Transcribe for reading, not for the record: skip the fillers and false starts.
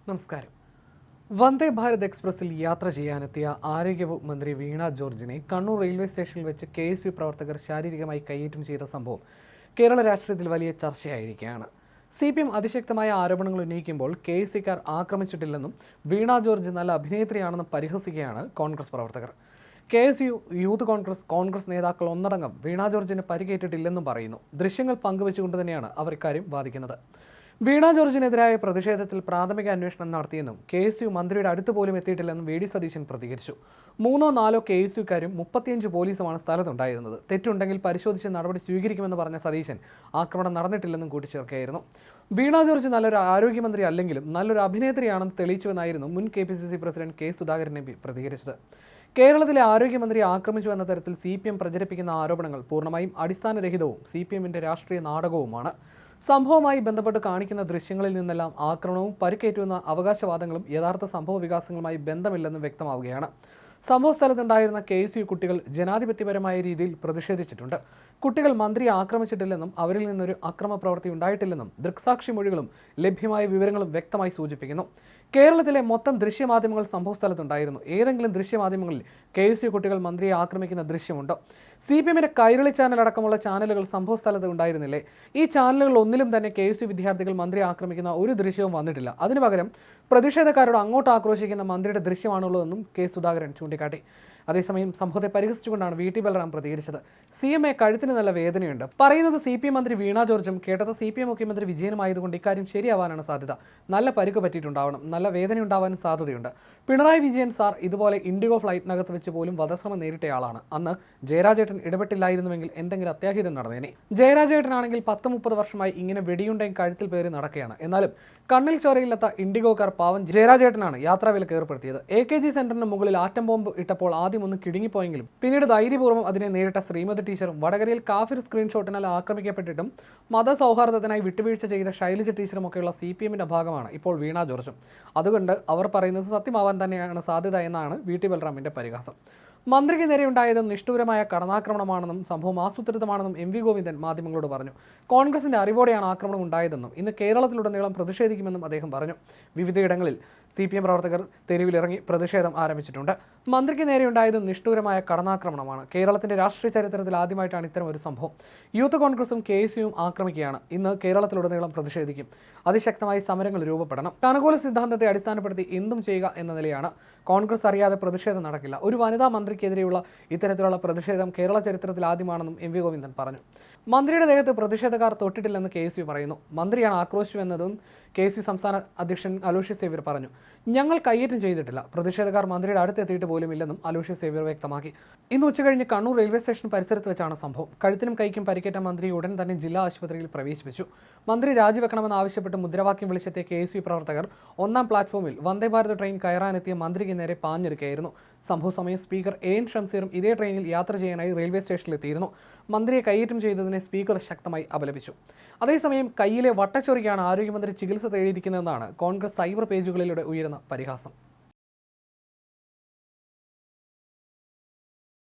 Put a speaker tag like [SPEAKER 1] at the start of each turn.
[SPEAKER 1] നമസ്കാരം. വന്ദേ ഭാരത് എക്സ്പ്രസിൽ യാത്ര ചെയ്യാനെത്തിയ ആരോഗ്യവകുപ്പ് മന്ത്രി വീണ ജോർജിനെ കണ്ണൂർ റെയിൽവേ സ്റ്റേഷനിൽ വെച്ച് KSU പ്രവർത്തകർ ശാരീരികമായി കയ്യേറ്റം ചെയ്ത സംഭവം കേരള രാഷ്ട്രീയത്തിൽ വലിയ ചർച്ചയായിരിക്കുകയാണ്. CPM അതിശക്തമായ ആരോപണങ്ങൾ ഉന്നയിക്കുമ്പോൾ KSUക്കാർ ആക്രമിച്ചിട്ടില്ലെന്നും വീണ ജോർജ് നല്ല അഭിനേത്രിയാണെന്നും പരിഹസിക്കുകയാണ് കോൺഗ്രസ് പ്രവർത്തകർ. KSU യൂത്ത് കോൺഗ്രസ് നേതാക്കൾ ഒന്നടങ്കം വീണ ജോർജിന് പരിക്കേറ്റിട്ടില്ലെന്നും പറയുന്നു. ദൃശ്യങ്ങൾ പങ്കുവെച്ചുകൊണ്ട് തന്നെയാണ് അവർ ഇക്കാര്യം വാദിക്കുന്നത്. വീണ ജോർജിനെതിരായ പ്രതിഷേധത്തിൽ പ്രാഥമിക അന്വേഷണം നടത്തിയെന്നും KSU മന്ത്രിയുടെ അടുത്ത് പോലും എത്തിയിട്ടില്ലെന്നും VD സതീശൻ പ്രതികരിച്ചു. 3-4 KSUക്കാരും 35 പോലീസുമാണ് സ്ഥലത്തുണ്ടായിരുന്നത്. തെറ്റുണ്ടെങ്കിൽ പരിശോധിച്ച് നടപടി സ്വീകരിക്കുമെന്ന് പറഞ്ഞ സതീശൻ ആക്രമണം നടന്നിട്ടില്ലെന്നും കൂട്ടിച്ചേർക്കുകയായിരുന്നു. വീണ ജോർജ് നല്ലൊരു ആരോഗ്യമന്ത്രി അല്ലെങ്കിലും നല്ലൊരു അഭിനേത്രിയാണെന്ന് തെളിയിച്ചുവെന്നായിരുന്നു മുൻ KPCC president K Sudhakaran MP പ്രതികരിച്ചത്. കേരളത്തിലെ ആരോഗ്യമന്ത്രിയെ ആക്രമിച്ചു എന്ന തരത്തിൽ CPM പ്രചരിപ്പിക്കുന്ന ആരോപണങ്ങൾ പൂർണ്ണമായും അടിസ്ഥാനരഹിതവും CPMന്റെ രാഷ്ട്രീയ നാടകവുമാണ്. സംഭവവുമായി ബന്ധപ്പെട്ട് കാണിക്കുന്ന ദൃശ്യങ്ങളിൽ നിന്നെല്ലാം ആക്രമണവും പരിക്കേറ്റുവെന്ന അവകാശവാദങ്ങളും യഥാർത്ഥ സംഭവ വികാസങ്ങളുമായി ബന്ധമില്ലെന്ന് വ്യക്തമാവുകയാണ്. സംഭവ സ്ഥലത്തുണ്ടായിരുന്ന KSU കുട്ടികൾ ജനാധിപത്യപരമായ രീതിയിൽ പ്രതിഷേധിച്ചിട്ടുണ്ട്. കുട്ടികൾ മന്ത്രിയെ ആക്രമിച്ചിട്ടില്ലെന്നും അവരിൽ നിന്നൊരു അക്രമ പ്രവൃത്തി ഉണ്ടായിട്ടില്ലെന്നും ദൃക്സാക്ഷി മൊഴികളും ലഭ്യമായ വിവരങ്ങളും വ്യക്തമായി സൂചിപ്പിക്കുന്നു. കേരളത്തിലെ മൊത്തം ദൃശ്യമാധ്യമങ്ങൾ സംഭവ സ്ഥലത്തുണ്ടായിരുന്നു. ഏതെങ്കിലും ദൃശ്യമാധ്യമങ്ങളിൽ KSU കുട്ടികൾ മന്ത്രിയെ ആക്രമിക്കുന്ന ദൃശ്യമുണ്ടോ? CPMന്റെ കൈരളി ചാനൽ അടക്കമുള്ള ചാനലുകൾ സംഭവ സ്ഥലത്ത് ഉണ്ടായിരുന്നില്ലേ? ഈ ചാനലുകൾ ഒന്നിലും തന്നെ KSU വിദ്യാർത്ഥികൾ മന്ത്രിയെ ആക്രമിക്കുന്ന ഒരു ദൃശ്യവും വന്നിട്ടില്ല. അതിനു പകരം പ്രതിഷേധക്കാരോട് അങ്ങോട്ട് ആക്രോശിക്കുന്ന മന്ത്രിയുടെ ദൃശ്യമാണുള്ളതെന്നും K സുധാകരൻ ചൂണ്ടിക്കാട്ടി. അതേസമയം സംഭവത്തെ പരിഹസിച്ചുകൊണ്ടാണ് VT ബൽറാം പ്രതികരിച്ചത്. CMA കഴുത്തിന് നല്ല വേദനയുണ്ട്. പറയുന്നത് CPM മന്ത്രി വീണ ജോർജും കേട്ടത് CPM മുഖ്യമന്ത്രി വിജയനുമായതുകൊണ്ട് ഇക്കാര്യം ശരിയാവാനാണ് സാധ്യത. നല്ല പരിക്ക് പറ്റിയിട്ടുണ്ടാവണം, നല്ല വേദനയുണ്ടാവാനും സാധ്യതയുണ്ട്. പിണറായി വിജയൻ സാർ ഇതുപോലെ ഇൻഡിഗോ ഫ്ലൈറ്റിനകത്ത് വെച്ച് പോലും വധശ്രമം നേരിട്ടയാളാണ്. അന്ന് ജയരാജേട്ടൻ ഇടപെട്ടില്ലായിരുന്നുവെങ്കിൽ എന്തെങ്കിലും അത്യാഹിതം നടന്നേനെ. ജയരാജേട്ടനാണെങ്കിൽ 10-30 വർഷമായി ഇങ്ങനെ വെടിയുണ്ടയും കഴുത്തിൽ പേറി നടക്കുകയാണ്. എന്നാലും കണ്ണിൽ ചോരയില്ലാത്ത ഇൻഡിഗോക്കാർ പാവം ജയരാജേട്ടനാണ് യാത്രാവിലക്ക് ഏർപ്പെടുത്തിയത്. AKG സെന്ററിന് മുകളിൽ ആറ്റം ബോംബ് ഇട്ടപ്പോൾ ആദ്യം ഒന്ന് കിടുങ്ങിപ്പോയെങ്കിലും പിന്നീട് ധൈര്യപൂർവ്വം അതിനെ നേരിട്ട ശ്രീമതി ടീച്ചറും വടകരയിൽ കാഫിർ സ്ക്രീൻഷോട്ടിനാൽ ആക്രമിക്കപ്പെട്ടിട്ടും മതസൗഹാർദ്ദത്തിനായി വിട്ടുവീഴ്ച ചെയ്ത ശൈലജ ടീച്ചറും ഒക്കെയുള്ള CPMന്റെ ഭാഗമാണ് ഇപ്പോൾ വീണ ജോർജും. അതുകൊണ്ട് അവർ പറയുന്നത് സത്യമാവാൻ തന്നെയാണ് സാധ്യത എന്നാണ് VT ബൽറാമിന്റെ പരിഹാസം. മന്ത്രിക്ക് നേരെയുണ്ടായത് നിഷ്ഠൂരമായ കടന്നാക്രമണമാണെന്നും സംഭവം ആസൂത്രിതമാണെന്നും MV ഗോവിന്ദൻ മാധ്യമങ്ങളോട് പറഞ്ഞു. കോൺഗ്രസിന്റെ അറിവോടെയാണ് ആക്രമണം ഉണ്ടായതെന്നും ഇന്ന് കേരളത്തിലുടനീളം പ്രതിഷേധിക്കുമെന്നും അദ്ദേഹം പറഞ്ഞു. വിവിധയിടങ്ങളിൽ CPM പ്രവർത്തകർ തെരുവിലിറങ്ങി പ്രതിഷേധം ആരംഭിച്ചിട്ടുണ്ട്. മന്ത്രിക്ക് നേരെയുണ്ടായത് നിഷ്ഠൂരമായ കടന്നാക്രമണമാണ്. കേരളത്തിന്റെ രാഷ്ട്രീയ ചരിത്രത്തിൽ ആദ്യമായിട്ടാണ് ഇത്തരം ഒരു സംഭവം. യൂത്ത് കോൺഗ്രസും KSUവും ആക്രമിക്കുകയാണ്. ഇന്ന് കേരളത്തിലുടനീളം പ്രതിഷേധിക്കും. അതിശക്തമായി സമരങ്ങൾ രൂപപ്പെടണം. അനുകൂല സിദ്ധാന്തത്തെ അടിസ്ഥാനപ്പെടുത്തി എന്തും ചെയ്യുക എന്ന നിലയാണ്. കോൺഗ്രസ് അറിയാതെ പ്രതിഷേധം നടക്കില്ല. ഒരു വനിതാ മന്ത്രിക്കെതിരെയുള്ള ഇത്തരത്തിലുള്ള പ്രതിഷേധം കേരള ചരിത്രത്തിൽ ആദ്യമാണെന്നും MV ഗോവിന്ദൻ പറഞ്ഞു. മന്ത്രിയുടെ ദേഹത്ത് പ്രതിഷേധക്കാർ തൊട്ടിട്ടില്ലെന്ന് KSU പറയുന്നു. മന്ത്രിയാണ് ആക്രോശിച്ചുവെന്നതും KSU സംസ്ഥാന അധ്യക്ഷൻ അലോഷ്യസ് സേവ്യർ പറഞ്ഞു. ഞങ്ങൾ കയ്യേറ്റം ചെയ്തിട്ടില്ല. പ്രതിഷേധക്കാർ മന്ത്രിയുടെ അടുത്തെത്തിയിട്ട് പോലും ഇല്ലെന്നും അലോഷ്യസ് സേവ്യർ വ്യക്തമാക്കി. ഇന്ന് ഉച്ചകഴിഞ്ഞ് കണ്ണൂർ റെയിൽവേ സ്റ്റേഷൻ പരിസരത്ത് വെച്ചാണ് സംഭവം. കഴുത്തിനും കൈക്കും പരിക്കേറ്റ മന്ത്രി ഉടൻ തന്നെ ജില്ലാ ആശുപത്രിയിൽ പ്രവേശിപ്പിച്ചു. മന്ത്രി രാജിവെക്കണമെന്ന് ആവശ്യപ്പെട്ട് മുദ്രാവാക്യം വിളിച്ചെത്തിയ KSU പ്രവർത്തകർ 1-ാം പ്ലാറ്റ്ഫോമിൽ വന്ദേ ഭാരത് ട്രെയിൻ കയറാനെത്തിയ മന്ത്രിക്ക് നേരെ പാഞ്ഞെടുക്കുകയായിരുന്നു. സംഭവ സമയം സ്പീക്കർ AN ഷംസീറും ഇതേ ട്രെയിനിൽ യാത്ര ചെയ്യാനായി റെയിൽവേ സ്റ്റേഷനിലെത്തിയിരുന്നു. മന്ത്രിയെ കയ്യേറ്റം ചെയ്തതിനെ സ്പീക്കർ ശക്തമായി അപലപിച്ചു. അതേസമയം കയ്യിലെ വട്ടച്ചൊറിക്കാണ് ആരോഗ്യമന്ത്രി ചികിത്സ തേടിയിരിക്കുന്നതെന്നാണ് കോൺഗ്രസ് സൈബർ പേജുകളിലൂടെ ഉയരുന്ന പരിഹാസം.